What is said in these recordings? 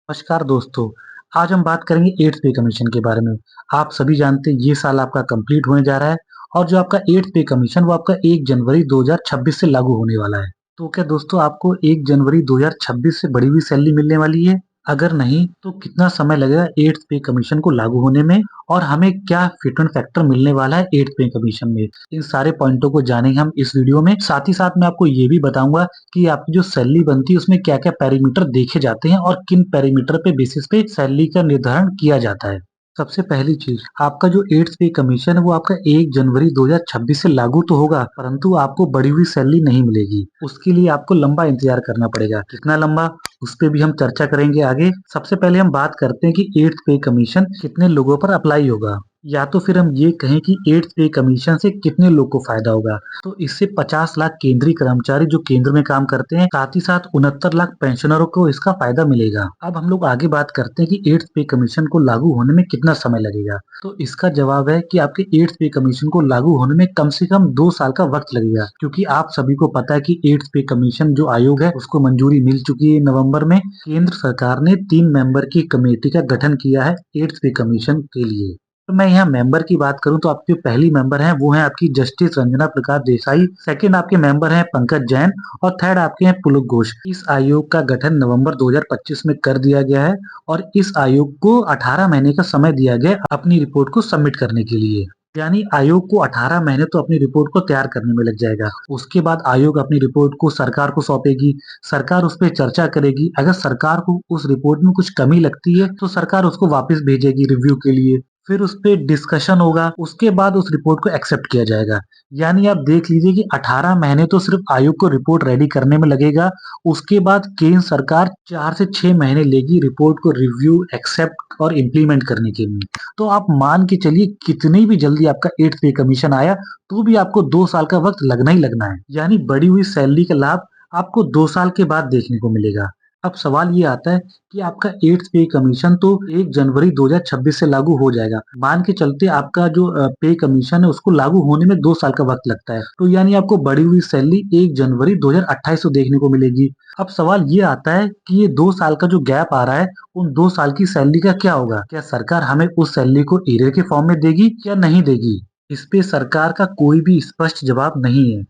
नमस्कार दोस्तों, आज हम बात करेंगे 8th पे कमीशन के बारे में। आप सभी जानते हैं ये साल आपका कंप्लीट होने जा रहा है और जो आपका 8th पे कमीशन वो आपका 1 जनवरी 2026 से लागू होने वाला है। तो क्या दोस्तों आपको 1 जनवरी 2026 से बढ़ी हुई सैलरी मिलने वाली है? अगर नहीं तो कितना समय लगेगा 8th पे कमीशन को लागू होने में और हमें क्या फिट एंड फैक्टर मिलने वाला है 8th पे कमीशन में? इन सारे पॉइंटों को जानेंगे हम इस वीडियो में। साथ ही साथ मैं आपको ये भी बताऊंगा कि आपकी जो सैलरी बनती है उसमें क्या-क्या पैरामीटर देखे जाते हैं और किन पैरामीटर पे बेसिस पे सैलरी का निर्धारण किया जाता है। सबसे पहली चीज, आपका जो 8th पे कमीशन है वो आपका 1 जनवरी 2026 से लागू तो होगा, परंतु आपको बढ़ी हुई सैलरी नहीं मिलेगी। उसके लिए आपको लंबा इंतजार करना पड़ेगा। कितना लंबा, उस पे भी हम चर्चा करेंगे आगे। सबसे पहले हम बात करते हैं कि 8th पे कमीशन कितने लोगों पर अप्लाई होगा, या तो फिर हम ये कहें कि 8th पे कमीशन से कितने लोग को फायदा होगा। तो इससे 50 लाख केंद्रीय कर्मचारी जो केंद्र में काम करते हैं, साथ ही साथ 69 लाख पेंशनरों को इसका फायदा मिलेगा। अब हम लोग आगे बात करते हैं कि 8th पे कमीशन को लागू होने में कितना समय लगेगा। तो इसका जवाब है कि आपके 8th पे कमीशन को लागू होने में कम से कम 2 साल का वक्त लगेगा, क्योंकि आप सभी को पता है कि 8th पे कमीशन जो आयोग है उसको मंजूरी मिल चुकी है नवंबर में। केंद्र सरकार ने 3 मेंबर की कमेटी का गठन किया है 8th पे कमीशन के लिए। तो मैं यहाँ मेंबर की बात करूँ तो आपकी जो पहली मेंबर है वो है आपकी जस्टिस रंजना प्रकाश देसाई, सेकंड आपके मेंबर हैं पंकज जैन और थर्ड आपके हैं पुलक घोष। इस आयोग का गठन नवंबर 2025 में कर दिया गया है और इस आयोग को 18 महीने का समय दिया गया है अपनी रिपोर्ट को सबमिट करने के लिए। यानी आयोग को 18 महीने तो अपनी रिपोर्ट को तैयार करने में लग जाएगा। उसके बाद आयोग अपनी रिपोर्ट को सरकार को सौंपेगी, सरकार उस पर चर्चा करेगी। अगर सरकार को उस रिपोर्ट में कुछ कमी लगती है तो सरकार उसको वापस भेजेगी रिव्यू के लिए, फिर उस पे डिस्कशन होगा, उसके बाद उस रिपोर्ट को एक्सेप्ट किया जाएगा। यानी आप देख लीजिए कि 18 महीने तो सिर्फ आयोग को रिपोर्ट रेडी करने में लगेगा। उसके बाद केंद्र सरकार 4 से 6 महीने लेगी रिपोर्ट को रिव्यू, एक्सेप्ट और इम्प्लीमेंट करने के लिए। तो आप मान के चलिए कितनी भी जल्दी आपका 8th पे कमीशन आया तो भी आपको 2 साल का वक्त लगना ही लगना है। यानी बढ़ी हुई सैलरी का लाभ आपको 2 साल के बाद देखने को मिलेगा। अब सवाल ये आता है कि आपका 8th पे कमीशन तो 1 जनवरी 2026 से लागू हो जाएगा। मान के चलते आपका जो पे कमीशन है उसको लागू होने में 2 साल का वक्त लगता है। तो यानी आपको बढ़ी हुई सैलरी 1 जनवरी 2028 को देखने को मिलेगी। अब सवाल ये आता है कि ये 2 साल का जो गैप आ रहा है, उन 2 साल की सैलरी का क्या होगा? क्या सरकार हमें उस सैलरी को एरियर के फॉर्म में देगी या नहीं देगी? इस पे सरकार का कोई भी स्पष्ट जवाब नहीं है।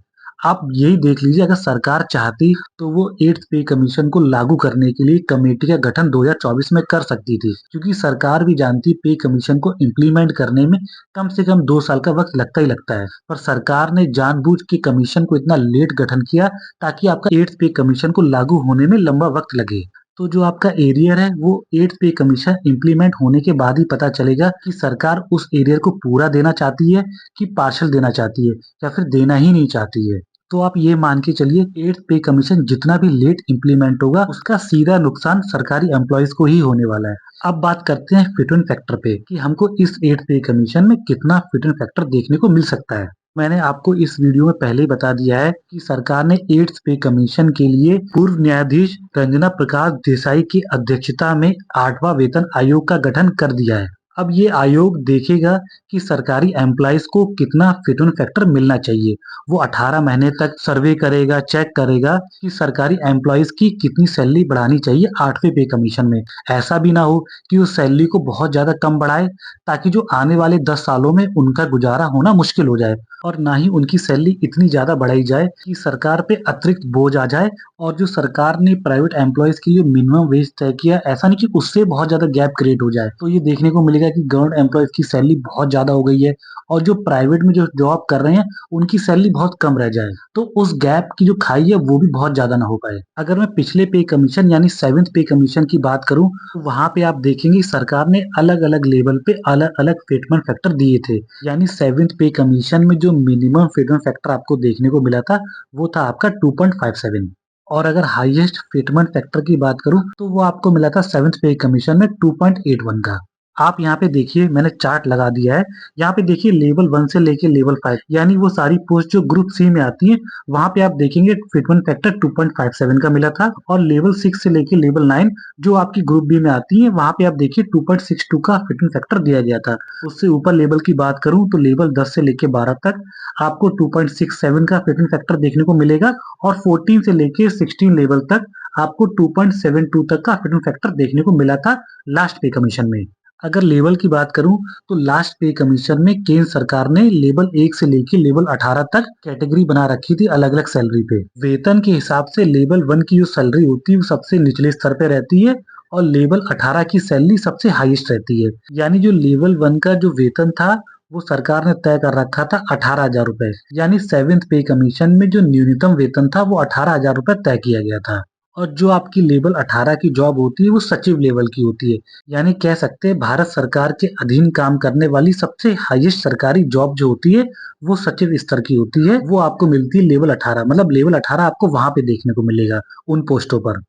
आप यही देख लीजिए, अगर सरकार चाहती तो वो 8th पे कमीशन को लागू करने के लिए कमेटी का गठन 2024 में कर सकती थी, क्योंकि सरकार भी जानती पे कमीशन को इम्प्लीमेंट करने में कम से कम 2 साल का वक्त लगता ही लगता है। पर सरकार ने जानबूझ के कमीशन को इतना लेट गठन किया ताकि आपका 8th पे कमीशन को लागू होने में लंबा वक्त लगे। तो जो आपका एरियर है वो 8th पे कमीशन इम्प्लीमेंट होने के बाद ही पता चलेगा कि सरकार उस एरियर को पूरा देना चाहती है कि पार्शल देना चाहती है या फिर देना ही नहीं चाहती है। तो आप ये मान के चलिए 8th पे कमीशन जितना भी लेट इम्प्लीमेंट होगा उसका सीधा नुकसान सरकारी एम्प्लॉयज को ही होने वाला है। अब बात करते हैं फिट एंड फैक्टर पे कि हमको इस 8th पे कमीशन में कितना फिट एंड फैक्टर देखने को मिल सकता है। मैंने आपको इस वीडियो में पहले ही बता दिया है कि सरकार ने 8th पे कमीशन के लिए पूर्व न्यायाधीश रंजना प्रकाश देसाई की अध्यक्षता में 8वां वेतन आयोग का गठन कर दिया है। अब ये आयोग देखेगा कि सरकारी एम्प्लॉयज को कितना फिट एंड फैक्टर मिलना चाहिए। वो 18 महीने तक सर्वे करेगा, चेक करेगा कि सरकारी एम्प्लॉयज की कितनी सैलरी बढ़ानी चाहिए 8वें पे कमीशन में। ऐसा भी ना हो कि उस सैलरी को बहुत ज्यादा कम बढ़ाए ताकि जो आने वाले 10 सालों में उनका गुजारा होना मुश्किल हो जाए, और ना ही उनकी सैलरी इतनी ज्यादा बढ़ाई जाए कि सरकार पे अतिरिक्त बोझ आ जाए और जो सरकार ने प्राइवेट एम्प्लॉयज के लिए मिनिमम वेज तय किया, ऐसा नहीं कि उससे बहुत ज्यादा गैप क्रिएट हो जाए। तो ये देखने को मिलेगा कि गवर्नमेंट एम्प्लॉयज की सैलरी बहुत ज्यादा हो गई है और जो प्राइवेट में जो जॉब कर रहे हैं उनकी सैलरी बहुत कम रह जाए, तो उस गैप की जो खाई है वो भी बहुत ज्यादा ना हो पाए। अगर मैं पिछले पे कमीशन यानी 7th पे कमीशन की बात करूं तो वहां पे आप देखेंगे सरकार ने अलग अलग लेवल पे अलग अलग फिटमेंट फैक्टर दिए थे। यानी 7th पे कमीशन में जो मिनिमम फिटमेंट फैक्टर आपको देखने को मिला था वो था आपका 2.57, और अगर हाईएस्ट फिटमेंट फैक्टर की बात करूं तो वो आपको मिला था 7th पे कमीशन में 2.81 का। आप यहाँ पे देखिए, मैंने चार्ट लगा दिया है। यहाँ पे देखिए लेवल 1 से लेके लेवल 5 यानी वो सारी पोस्ट जो ग्रुप सी में आती है वहां पे आप देखेंगे फिटमेंट फैक्टर 2.57 का मिला था, और लेवल 6 से लेके लेवल 9 जो आपकी ग्रुप बी में आती है वहां पे आप देखिए 2.62 का फिटमेंट फैक्टर दिया गया था। उससे ऊपर लेवल की बात करूं तो लेवल 10 से लेके 12 तक आपको 2.67 का फिटमेंट फैक्टर देखने को मिलेगा, और 14 से लेके 16 लेवल तक आपको 2.72 तक का फिट एंड फैक्टर देखने को मिला था लास्ट पे कमीशन में। अगर लेवल की बात करूं तो लास्ट पे कमीशन में केंद्र सरकार ने लेवल 1 से लेके लेवल 18 तक कैटेगरी बना रखी थी अलग अलग सैलरी पे। वेतन के हिसाब से लेवल 1 की जो सैलरी होती है वो सबसे निचले स्तर पे रहती है और लेवल 18 की सैलरी सबसे हाईएस्ट रहती है। यानी जो लेवल 1 का जो वेतन था वो सरकार ने तय कर रखा था 18,000 रुपए। यानी 7th पे कमीशन में जो न्यूनतम वेतन था वो 18,000 रुपए तय किया गया था। और जो आपकी लेवल 18 की जॉब होती है वो सचिव लेवल की होती है। यानी कह सकते हैं भारत सरकार के अधीन काम करने वाली सबसे हाईएस्ट सरकारी जॉब जो होती है वो सचिव स्तर की होती है। वो आपको मिलती है लेवल 18, मतलब लेवल 18 आपको वहां पे देखने को मिलेगा उन पोस्टों पर।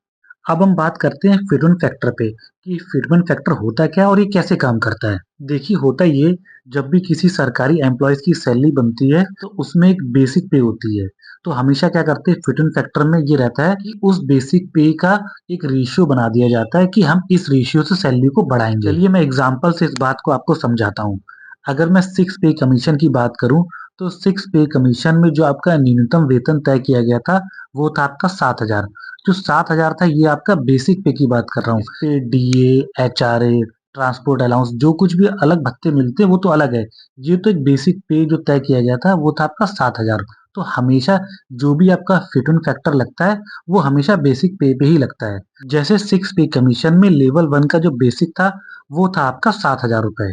अब हम बात करते हैं फिटमेंट फैक्टर पे कि फिटमेंट फैक्टर होता क्या है और ये कैसे काम करता है। देखिए होता ये, जब भी किसी सरकारी एम्प्लॉयज की सैलरी बनती है तो उसमें एक बेसिक पे होती है। तो हमेशा क्या करते हैं फिटमेंट फैक्टर में ये रहता है कि उस बेसिक पे का एक रेशियो बना दिया जाता है कि हम इस रेशियो से सैलरी को बढ़ाएंगे। चलिए मैं एग्जांपल से इस बात को आपको समझाता हूँ। अगर मैं 6 पे कमीशन की बात करूं तो 6 पे कमीशन में जो आपका न्यूनतम वेतन तय किया गया था वो था आपका 7,000। जो 7,000 था ये आपका बेसिक पे की बात कर रहा हूँ। इस पे डीए, एचआरए, ट्रांसपोर्ट अलाउंस जो कुछ भी अलग भत्ते मिलते हैं वो तो अलग है। ये तो एक बेसिक पे जो तय किया गया था वो था आपका 7,000। तो हमेशा जो भी आपका फिट एंड फैक्टर लगता है वो हमेशा बेसिक पे ही लगता है। जैसे 6 पे कमीशन में लेवल 1 का जो बेसिक था वो था आपका 7,000 रुपए।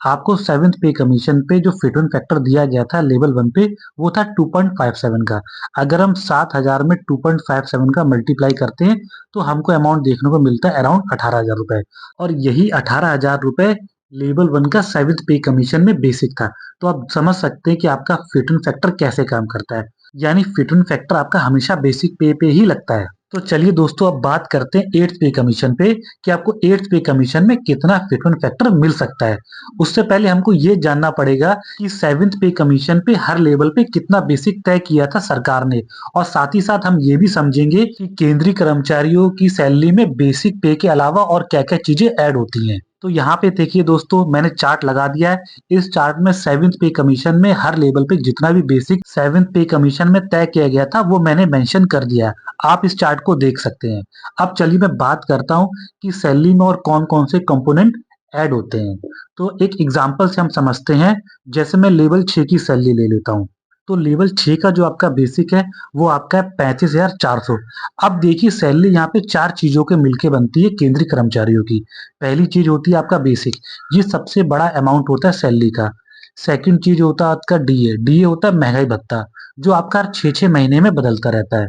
आपको 7th पे कमीशन पे जो फिट एंड फैक्टर दिया गया था लेवल 1 पे वो था 2.57 का। अगर हम 7,000 में 2.57 का मल्टीप्लाई करते हैं तो हमको अमाउंट देखने को मिलता है अराउंड 18,000 रुपए। और यही 18,000 रुपए लेवल 1 का 7th पे कमीशन में बेसिक था। तो आप समझ सकते हैं कि आपका फिट एंड फैक्टर कैसे काम करता है। यानी फिट एंड फैक्टर आपका हमेशा बेसिक पे ही लगता है। तो चलिए दोस्तों अब बात करते हैं 8th पे कमीशन पे कि आपको 8th पे कमीशन में कितना फिट एंड फैक्टर मिल सकता है। उससे पहले हमको ये जानना पड़ेगा कि 7th पे कमीशन पे हर लेवल पे कितना बेसिक तय किया था सरकार ने। और साथ ही साथ हम ये भी समझेंगे कि केंद्रीय कर्मचारियों की सैलरी में बेसिक पे के अलावा और क्या-क्या चीजें ऐड होती हैं। तो यहाँ पे देखिए दोस्तों मैंने चार्ट लगा दिया है। इस चार्ट में 7th पे कमीशन में हर लेवल पे जितना भी बेसिक 7th पे कमीशन में तय किया गया था वो मैंने मेंशन कर दिया है। आप इस चार्ट को देख सकते हैं। अब चलिए मैं बात करता हूँ कि सैलरी में और कौन-कौन से कंपोनेंट ऐड होते हैं। तो एक एग्जांपल से हम समझते हैं। जैसे मैं लेवल 6 की सैलरी ले लेता हूँ। तो लेवल 6 का जो आपका बेसिक है वो आपका है 35,400। अब देखिए सैलरी यहाँ पे 4 चीजों के मिलके बनती है केंद्रीय कर्मचारियों की। पहली चीज होती है आपका बेसिक, ये सबसे बड़ा अमाउंट होता है सैलरी का। सेकंड चीज होता है आपका डीए, डीए होता है महंगाई भत्ता जो आपका हर 6-6 महीने में बदलता रहता है।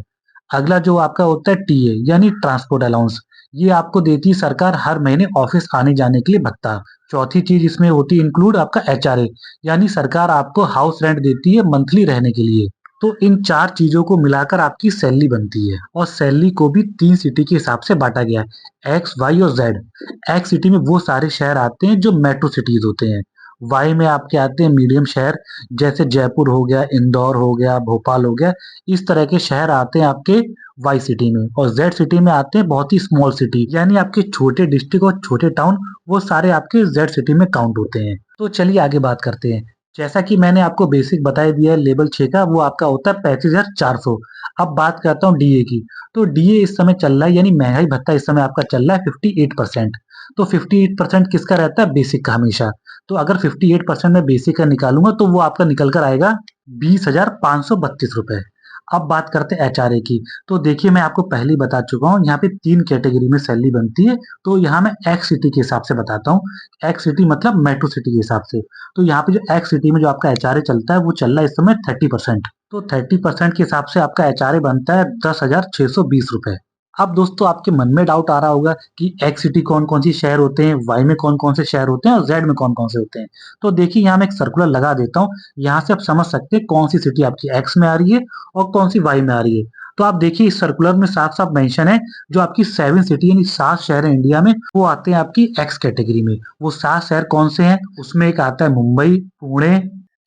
अगला जो आपका होता है टीए यानी ट्रांसपोर्ट अलाउंस, ये आपको देती है सरकार हर महीने ऑफिस आने जाने के लिए भत्ता। चौथी चीज इसमें होती है इंक्लूड आपका एचआरए, यानी सरकार आपको हाउस रेंट देती है मंथली रहने के लिए। तो इन 4 चीजों को मिलाकर आपकी सैलरी बनती है। और सैलरी को भी 3 सिटी के हिसाब से बांटा गया है, एक्स, वाई और जेड। एक्स सिटी में वो सारे शहर आते हैं जो मेट्रो सिटीज होते हैं। वाई में आपके आते हैं मीडियम शहर, जैसे जयपुर हो गया, इंदौर हो गया, भोपाल हो गया। इस तरह के शहर आते हैं आपके वाई सिटी में। और जेड सिटी में आते हैं बहुत ही स्मॉल सिटी, यानी आपके छोटे डिस्ट्रिक्ट और छोटे टाउन, वो सारे आपके जेड सिटी में काउंट होते हैं। तो चलिए आगे बात करते हैं। जैसा कि मैंने आपको बेसिक बता दिया है लेवल 6 का, वो आपका होता है 35,400। अब बात करता हूँ डीए की। तो डीए इस समय चल रहा है, यानी महंगाई भत्ता इस समय आपका चल रहा है 58%। तो 58% किसका रहता है? बेसिक का हमेशा। तो अगर 58% में बेसिक का निकालूंगा तो वो आपका निकल कर आएगा 20,532 रुपए। अब बात करते हैं एचआरए की। तो देखिए मैं आपको पहले ही बता चुका हूँ, यहाँ पे 3 कैटेगरी में सैलरी बनती है। तो यहाँ मैं एक्स सिटी के हिसाब से बताता हूँ। एक्स सिटी मतलब मेट्रो सिटी के हिसाब से। तो यहाँ पे जो एक्स सिटी में जो आपका एचआरए चलता है वो चल रहा है इस समय 30%। तो 30% के हिसाब से आपका एचआरए बनता है 10,620 रुपए। अब दोस्तों आपके मन में डाउट आ रहा होगा कि एक्स सिटी कौन कौन सी शहर होते हैं, वाई में कौन कौन से शहर होते हैं और जेड में कौन कौन से होते हैं। तो देखिए यहाँ मैं एक सर्कुलर लगा देता हूँ। यहाँ से आप समझ सकते हैं कौन सी सिटी आपकी एक्स में आ रही है और कौन सी वाई में आ रही है। तो आप देखिए इस सर्कुलर में साफ साफ मेंशन है, जो आपकी 7 सिटी यानी 7 शहर है इंडिया में, वो आते हैं आपकी एक्स कैटेगरी में। वो 7 शहर कौन से हैं? उसमें एक आता है मुंबई, पुणे,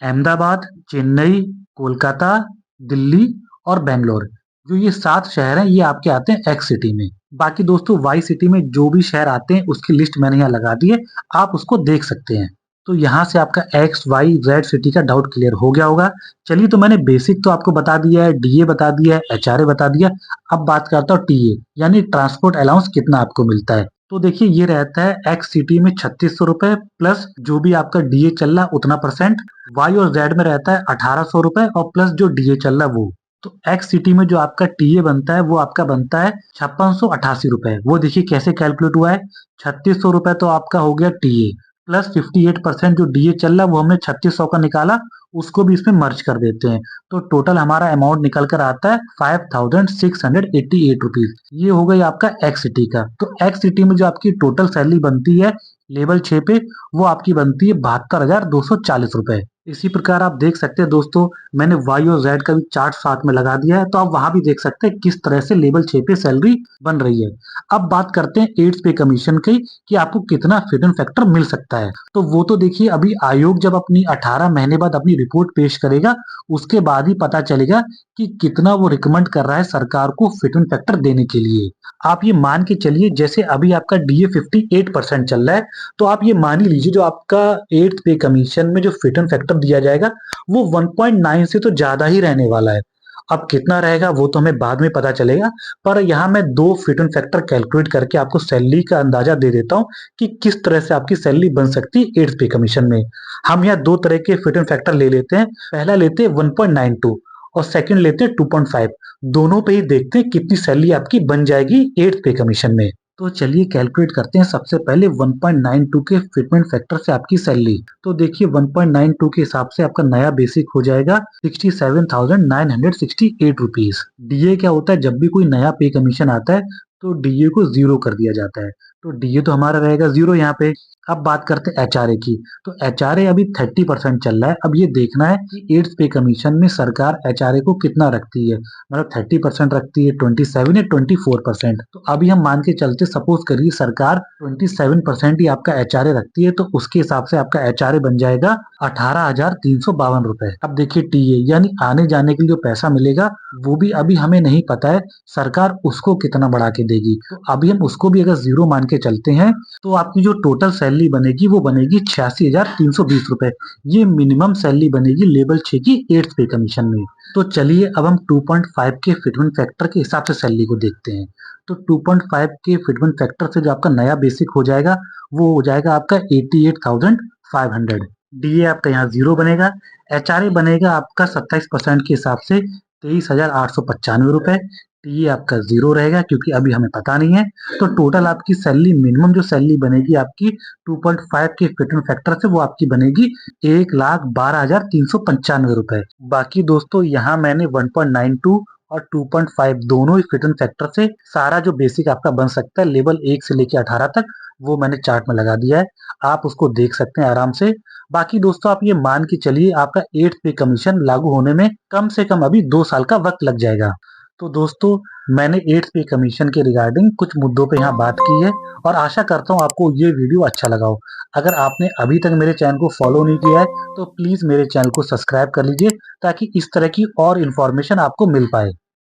अहमदाबाद, चेन्नई, कोलकाता, दिल्ली और बैंगलोर। जो ये 7 शहर हैं ये आपके आते हैं एक्स सिटी में। बाकी दोस्तों वाई सिटी में जो भी शहर आते हैं उसकी लिस्ट मैंने यहाँ लगा दी है, आप उसको देख सकते हैं। तो यहाँ से आपका एक्स वाई जेड सिटी का डाउट क्लियर हो गया होगा। चलिए, तो मैंने बेसिक तो आपको बता दिया है, डीए बता दिया है, एचआरए बता दिया। अब बात करता हूँ टीए यानी ट्रांसपोर्ट अलाउंस कितना आपको मिलता है। तो देखिए, ये रहता है एक्स सिटी में 3600 रुपए प्लस जो भी आपका डीए चल रहा उतना परसेंट। वाई और जेड में रहता है 1800 रुपए और प्लस जो डीए चल रहा वो। तो एक्स सिटी में जो आपका टीए बनता है वो आपका बनता है 5688 रुपए। वो देखिए कैसे कैलकुलेट हुआ है। 3600 रुपए तो आपका हो गया टीए प्लस 58% जो डीए चल रहा है वो हमने 3600 का निकाला, उसको भी इसमें मर्ज कर देते हैं। तो टोटल हमारा अमाउंट निकल कर आता है 5688 रुपीज। ये हो गई आपका एक्स सिटी का। तो एक्स सिटी में जो आपकी टोटल सैलरी बनती है लेवल 6 पे, वो आपकी बनती है 72,240 रुपए। इसी प्रकार आप देख सकते हैं दोस्तों, मैंने वाई और जेड का भी चार्ट साथ में लगा दिया है, तो आप वहां भी देख सकते हैं किस तरह से लेवल 6 पे सैलरी बन रही है। अब बात करते हैं एड्स पे कमीशन की कि आपको कितना फिट एंड फैक्टर मिल सकता है। तो वो तो देखिए, अभी आयोग जब अपनी 18 महीने बाद अपनी रिपोर्ट पेश करेगा, उसके बाद ही पता चलेगा कि कितना वो रिकमेंड कर रहा है सरकार को फिट एंड फैक्टर देने के लिए। आप ये मान के चलिए, जैसे अभी आपका डीए 58% चल रहा है, तो आप ये मान ही लीजिए जो आपका एट्थ पे कमीशन में जो फिट एंड फैक्टर दिया जाएगा वो 1.9 से तो ज्यादा ही रहने वाला है। अब कितना रहेगा वो तो हमें बाद में पता चलेगा, पर यहाँ मैं दो फिट एंड फैक्टर कैलकुलेट करके आपको सैलरी का अंदाजा दे देता हूँ कि किस तरह से आपकी सैलरी बन सकती है एट्थ पे कमीशन में। हम यहाँ दो तरह के फिट एंड फैक्टर ले लेते हैं। पहला लेते हैं 1.92 और सेकंड लेते हैं 2.5। दोनों पे ही देखते हैं कितनी सैलरी आपकी बन जाएगी एट्थ पे कमीशन में। तो चलिए कैलकुलेट करते हैं सबसे पहले 1.92 के फिटमेंट फैक्टर से आपकी सैलरी। तो देखिए 1.92 के हिसाब से आपका नया बेसिक हो जाएगा 67,968 रुपीज। डीए क्या होता है, जब भी कोई नया पे कमीशन आता है तो डीए को जीरो कर दिया जाता है। तो डीए तो हमारा रहेगा जीरो यहाँ पे। अब बात करते हैं एचआरए की। तो एचआरए अभी 30% चल रहा है। अब ये देखना है कि एट्थ पे कमीशन में सरकार एचआरए को कितना रखती है, मतलब 30% रखती है, 27 या 24%। तो अभी हम मान के चलते, सपोज करिए सरकार 27% ही आपका एचआरए रखती है, तो उसके हिसाब से आपका एचआरए बन जाएगा 18,352 रुपए। अब देखिए टीए यानी आने जाने के लिए जो पैसा मिलेगा वो भी अभी हमें नहीं पता है सरकार उसको कितना बढ़ा के देगी। तो अभी हम उसको भी अगर जीरो मान के चलते हैं तो आपकी जो टोटल सैलरी बनेगी वो बनेगी 86,320 रुपए। ये मिनिमम सैलरी बनेगी लेवल 6 की एट्थ पे कमीशन में। तो चलिए अब हम 2.5 के फिटमेंट फैक्टर के हिसाब से सैलरी को देखते हैं। तो 2.5 के फिटमेंट फैक्टर से जो आपका नया बेसिक हो जाएगा वो हो जाएगा आपका 88,500। डीए आपका यहाँ जीरो बनेगा। एचआरए बनेगा आपका 27% के हिसाब से 23,895 रुपए। टीए आपका जीरो रहेगा क्योंकि अभी हमें पता नहीं है। तो टोटल आपकी सैलरी, मिनिमम जो सैलरी बनेगी आपकी 2.5 के फिटमेंट फैक्टर से, वो आपकी बनेगी 1,12,395 रुपए। बाकी दोस्तों यहाँ मैंने 1.92 और 2.5 दोनों ही फिट एंड फैक्टर से सारा जो बेसिक आपका बन सकता है लेवल 1 से लेकर 18 तक, वो मैंने चार्ट में लगा दिया है। आप उसको देख सकते हैं आराम से। बाकी दोस्तों आप ये मान के चलिए आपका एट्थ पे कमीशन लागू होने में कम से कम अभी 2 साल का वक्त लग जाएगा। तो दोस्तों मैंने एट्थ पे कमीशन के रिगार्डिंग कुछ मुद्दों पे यहाँ बात की है और आशा करता हूँ आपको ये वीडियो अच्छा लगा हो। अगर आपने अभी तक मेरे चैनल को फॉलो नहीं किया है तो प्लीज मेरे चैनल को सब्सक्राइब कर लीजिए ताकि इस तरह की और इन्फॉर्मेशन आपको मिल पाए।